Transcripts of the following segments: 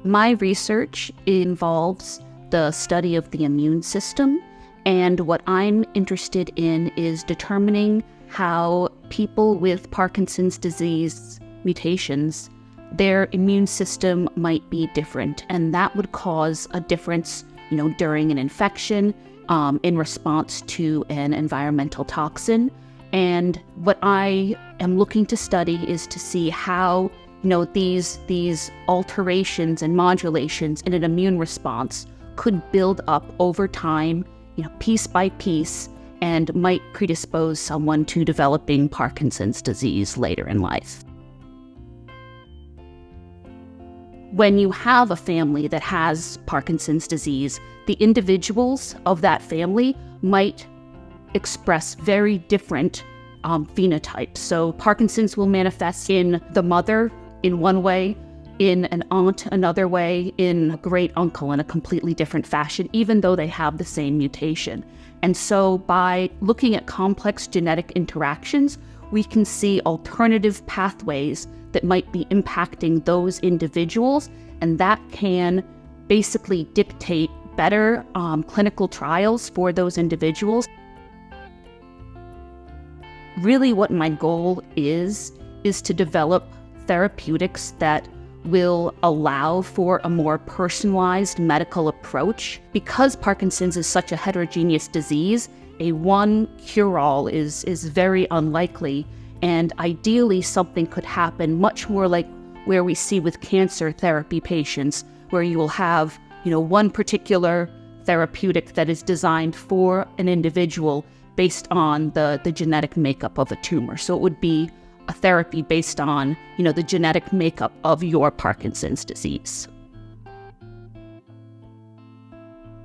my research involves the study of the immune system, and what I'm interested in is determining how people with Parkinson's disease mutations, their immune system might be different, and that would cause a difference, during an infection, in response to an environmental toxin. And what I am looking to study is to see how, these alterations and modulations in an immune response could build up over time, piece by piece, and might predispose someone to developing Parkinson's disease later in life. When you have a family that has Parkinson's disease, the individuals of that family might express very different phenotypes. So Parkinson's will manifest in the mother in one way, in an aunt another way, in a great uncle in a completely different fashion, even though they have the same mutation. And so by looking at complex genetic interactions, we can see alternative pathways that might be impacting those individuals, and that can basically dictate better clinical trials for those individuals. Really what my goal is to develop therapeutics that will allow for a more personalized medical approach. Because Parkinson's is such a heterogeneous disease, a one cure-all is very unlikely, and ideally something could happen much more like where we see with cancer therapy patients, where you will have, one particular therapeutic that is designed for an individual based on the genetic makeup of a tumor. So it would be a therapy based on, the genetic makeup of your Parkinson's disease.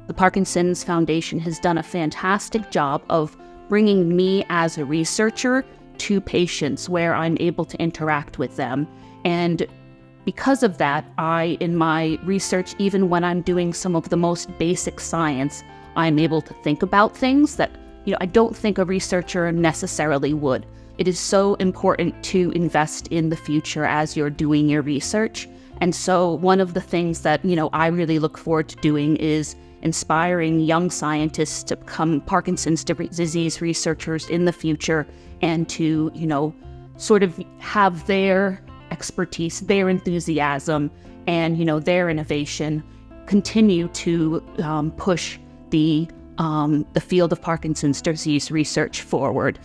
The Parkinson's Foundation has done a fantastic job of bringing me as a researcher to patients where I'm able to interact with them. And because of that, in my research, even when I'm doing some of the most basic science, I'm able to think about things that, I don't think a researcher necessarily would. It is so important to invest in the future as you're doing your research. And so one of the things that, I really look forward to doing is inspiring young scientists to become Parkinson's disease researchers in the future, and to, sort of have their expertise, their enthusiasm, and, their innovation continue to push the field of Parkinson's disease research forward.